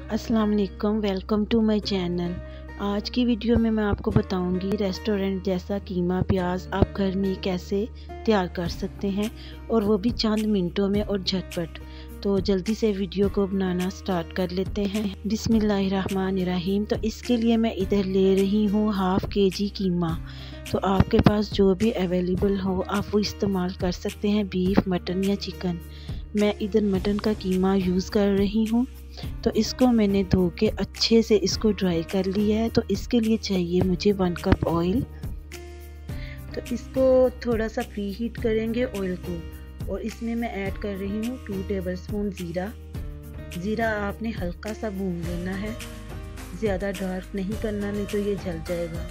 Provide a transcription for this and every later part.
अस्सलाम वालेकुम, welcome to my channel. आज की वीडियो में मैं आपको बताऊंगी रेस्टोरेंट जैसा कीमा प्याज आप घर में कैसे तैयार कर सकते हैं और वो भी चंद मिनटों में और झटपट। तो जल्दी से वीडियो को बनाना स्टार्ट कर लेते हैं। बिस्मिल्लाहिर्रहमानिर्रहीम। तो इसके लिए मैं इधर ले रही हूँ हाफ़ केजी कीमा। तो आपके पास जो भी अवेलेबल हो आप वो इस्तेमाल कर सकते हैं, बीफ, मटन या चिकन। मैं इधर मटन का कीमा यूज़ कर रही हूँ। तो इसको मैंने धो के अच्छे से इसको ड्राई कर लिया है। तो इसके लिए चाहिए मुझे 1 कप ऑयल। तो इसको थोड़ा सा प्री हीट करेंगे ऑयल को, और इसमें मैं ऐड कर रही हूँ 2 टेबलस्पून ज़ीरा। ज़ीरा आपने हल्का सा भून लेना है, ज़्यादा डार्क नहीं करना, नहीं तो ये जल जाएगा।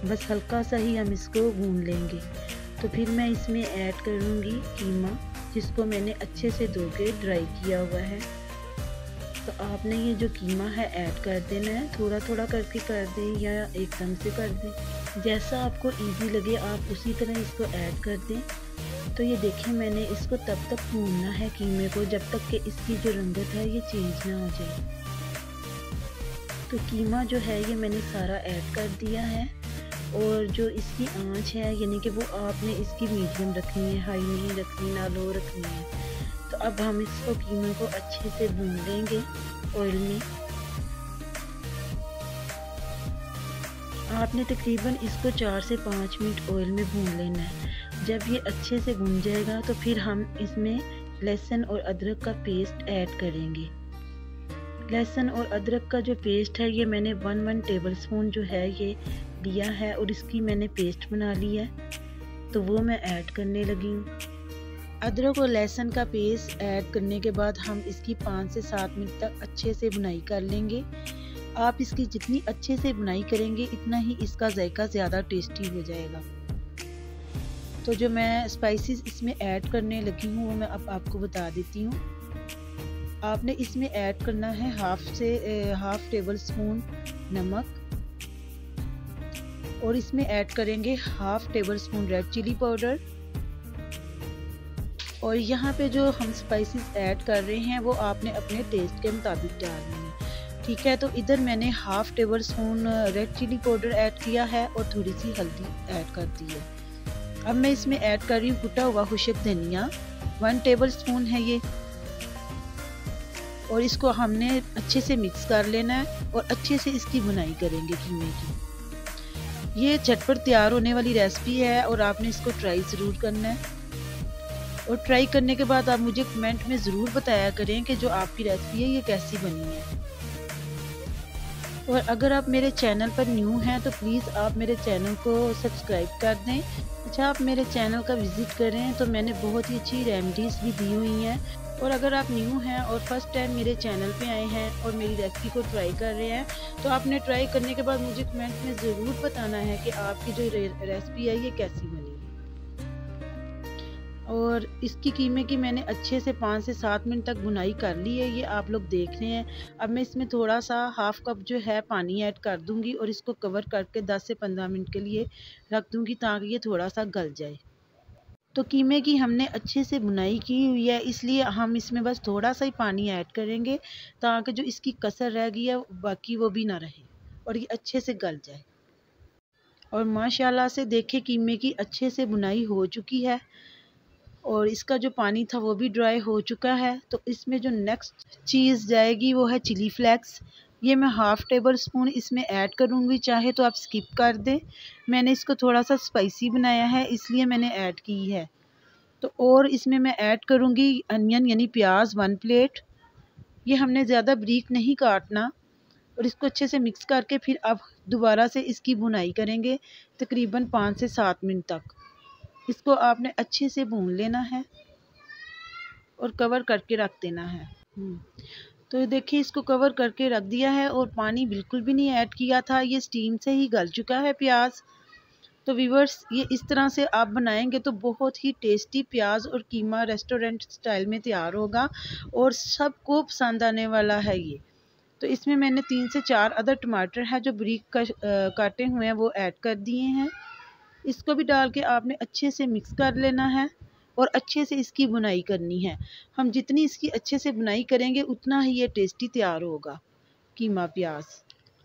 बस हल्का सा ही हम इसको भून लेंगे। तो फिर मैं इसमें ऐड करूँगी कीमा, जिसको मैंने अच्छे से धो के ड्राई किया हुआ है। तो आपने ये जो कीमा है ऐड कर देना है, थोड़ा थोड़ा करके कर दें या एकदम से कर दें, जैसा आपको इजी लगे आप उसी तरह इसको ऐड कर दें। तो ये देखें, मैंने इसको तब तक भूनना है कीमे को जब तक कि इसकी जो रंगत है ये चेंज ना हो जाए। तो कीमा जो है ये मैंने सारा ऐड कर दिया है, और जो इसकी आंच है यानी कि वो आपने इसकी मीडियम रखनी है, हाई नहीं रखनी, ना लो रखनी है। तो अब हम इसको कीमे को अच्छे से भून लेंगे ऑयल में। आपने तकरीबन इसको 4 से 5 मिनट ऑयल में भून लेना है। जब ये अच्छे से भून जाएगा तो फिर हम इसमें लहसुन और अदरक का पेस्ट ऐड करेंगे। लहसुन और अदरक का जो पेस्ट है ये मैंने 1 टेबलस्पून जो है ये लिया है, और इसकी मैंने पेस्ट बना ली है। तो वो मैं ऐड करने लगी हूँ। अदरक और लहसुन का पेस्ट ऐड करने के बाद हम इसकी 5 से 7 मिनट तक अच्छे से भुनाई कर लेंगे। आप इसकी जितनी अच्छे से भुनाई करेंगे इतना ही इसका जायका ज़्यादा टेस्टी हो जाएगा। तो जो मैं स्पाइसेस इसमें ऐड करने लगी हूँ वो मैं अब आपको बता देती हूँ। आपने इसमें ऐड करना है हाफ टेबल स्पून नमक, और इसमें ऐड करेंगे half tablespoon red chilli powder. और यहाँ पे जो हम स्पाइसेस ऐड कर रहे हैं वो आपने अपने टेस्ट के मुताबिक डालने हैं, ठीक है। तो इधर मैंने half tablespoon red chilli powder add किया है और थोड़ी सी हल्दी ऐड कर दी है। अब मैं इसमें ऐड कर रही हूँ कुटा हुआ खुश्क धनिया, 1 टेबल स्पून है ये, और इसको हमने अच्छे से मिक्स कर लेना है और अच्छे से इसकी बुनाई करेंगे कीमे की। ये झटपट तैयार होने वाली रेसिपी है और आपने इसको ट्राई ज़रूर करना है। और ट्राई करने के बाद आप मुझे कमेंट में ज़रूर बताया करें कि जो आपकी रेसिपी है ये कैसी बनी है। और अगर आप मेरे चैनल पर न्यू हैं तो प्लीज़ आप मेरे चैनल को सब्सक्राइब कर दें। अच्छा, आप मेरे चैनल का विज़िट करें तो मैंने बहुत ही अच्छी रेमेडीज़ भी दी हुई हैं। और अगर आप न्यू हैं और फर्स्ट टाइम मेरे चैनल पे आए हैं और मेरी रेसिपी को ट्राई कर रहे हैं, तो आपने ट्राई करने के बाद मुझे कमेंट में ज़रूर बताना है कि आपकी जो रेसिपी है ये कैसी बनी है। और इसकी कीमे की मैंने अच्छे से 5 से 7 मिनट तक भुनाई कर ली है, ये आप लोग देख रहे हैं। अब मैं इसमें थोड़ा सा हाफ कप जो है पानी ऐड कर दूंगी और इसको कवर करके 10 से 15 मिनट के लिए रख दूंगी ताकि ये थोड़ा सा गल जाए। तो कीमे की हमने अच्छे से भुनाई की हुई है, इसलिए हम इसमें बस थोड़ा सा ही पानी ऐड करेंगे ताकि जो इसकी कसर रह गई है बाकी वो भी ना रहे और ये अच्छे से गल जाए। और माशाल्लाह से देखे कीमे की अच्छे से भुनाई हो चुकी है और इसका जो पानी था वो भी ड्राई हो चुका है। तो इसमें जो नेक्स्ट चीज़ जाएगी वो है चिली फ्लेक्स। ये मैं हाफ टेबल स्पून इसमें ऐड करूँगी, चाहे तो आप स्किप कर दें। मैंने इसको थोड़ा सा स्पाइसी बनाया है इसलिए मैंने ऐड की है। तो और इसमें मैं ऐड करूँगी अनियन यानी प्याज 1 प्लेट। ये हमने ज़्यादा बारीक नहीं काटना, और इसको अच्छे से मिक्स करके फिर अब दोबारा से इसकी भुनाई करेंगे तकरीबन 5 से 7 मिनट तक। इसको आपने अच्छे से भून लेना है और कवर करके रख देना है। तो देखिए, इसको कवर करके रख दिया है और पानी बिल्कुल भी नहीं ऐड किया था, ये स्टीम से ही गल चुका है प्याज। तो व्यूअर्स, ये इस तरह से आप बनाएंगे तो बहुत ही टेस्टी प्याज और कीमा रेस्टोरेंट स्टाइल में तैयार होगा और सबको पसंद आने वाला है ये। तो इसमें मैंने 3 से 4 अदर टमाटर है जो बारीक काटे हुए हैं वो ऐड कर दिए हैं। इसको भी डाल के आपने अच्छे से मिक्स कर लेना है और अच्छे से इसकी बुनाई करनी है। हम जितनी इसकी अच्छे से बुनाई करेंगे उतना ही ये टेस्टी तैयार होगा कीमा प्याज।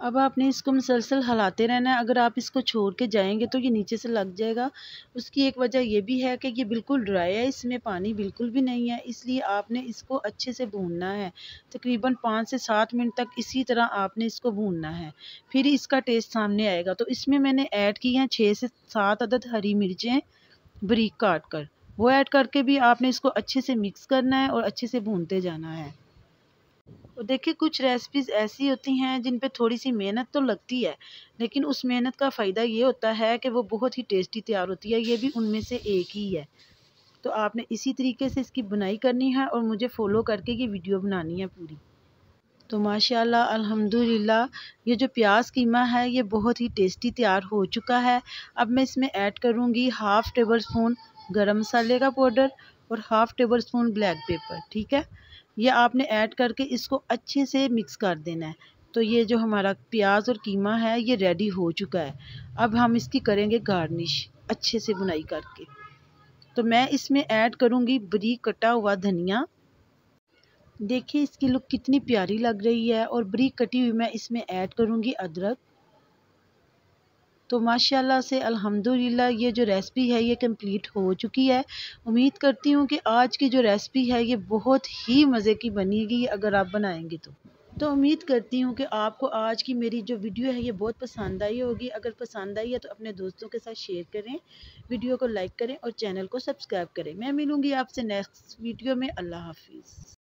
अब आपने इसको मुसलसल हिलाते रहना है। अगर आप इसको छोड़ के जाएंगे तो ये नीचे से लग जाएगा। उसकी एक वजह ये भी है कि ये बिल्कुल ड्राई है, इसमें पानी बिल्कुल भी नहीं है, इसलिए आपने इसको अच्छे से भूनना है। तकरीबन 5 से 7 मिनट तक इसी तरह आपने इसको भूनना है, फिर इसका टेस्ट सामने आएगा। तो इसमें मैंने ऐड की हैं 6 से 7 अदद हरी मिर्चें बारीक काट कर, वो ऐड करके भी आपने इसको अच्छे से मिक्स करना है और अच्छे से भूनते जाना है। और देखिए कुछ रेसिपीज़ ऐसी होती हैं जिन पे थोड़ी सी मेहनत तो लगती है, लेकिन उस मेहनत का फ़ायदा ये होता है कि वो बहुत ही टेस्टी तैयार होती है। ये भी उनमें से एक ही है। तो आपने इसी तरीके से इसकी बुनाई करनी है और मुझे फ़ॉलो करके ये वीडियो बनानी है पूरी। तो माशाल्लाह अल्हम्दुलिल्लाह ये जो प्याज कीमा है ये बहुत ही टेस्टी तैयार हो चुका है। अब मैं इसमें ऐड करूँगी हाफ़ टेबल स्पून गरम मसाले का पाउडर और half table spoon black pepper. ठीक है, ये आपने ऐड करके इसको अच्छे से मिक्स कर देना है। तो ये जो हमारा प्याज और कीमा है ये रेडी हो चुका है। अब हम इसकी करेंगे गार्निश अच्छे से बुनाई करके। तो मैं इसमें ऐड करूँगी बारीक कटा हुआ धनिया। देखिए इसकी लुक कितनी प्यारी लग रही है। और बारीक कटी हुई मैं इसमें ऐड करूँगी अदरक। तो माशाल्लाह से अल्हम्दुलिल्लाह ये जो रेसिपी है ये कंप्लीट हो चुकी है। उम्मीद करती हूँ कि आज की जो रेसिपी है ये बहुत ही मज़े की बनेगी अगर आप बनाएंगे तो उम्मीद करती हूँ कि आपको आज की मेरी जो वीडियो है ये बहुत पसंद आई होगी। अगर पसंद आई है तो अपने दोस्तों के साथ शेयर करें, वीडियो को लाइक करें और चैनल को सब्सक्राइब करें। मैं मिलूँगी आपसे नेक्स्ट वीडियो में। अल्लाह हाफिज़।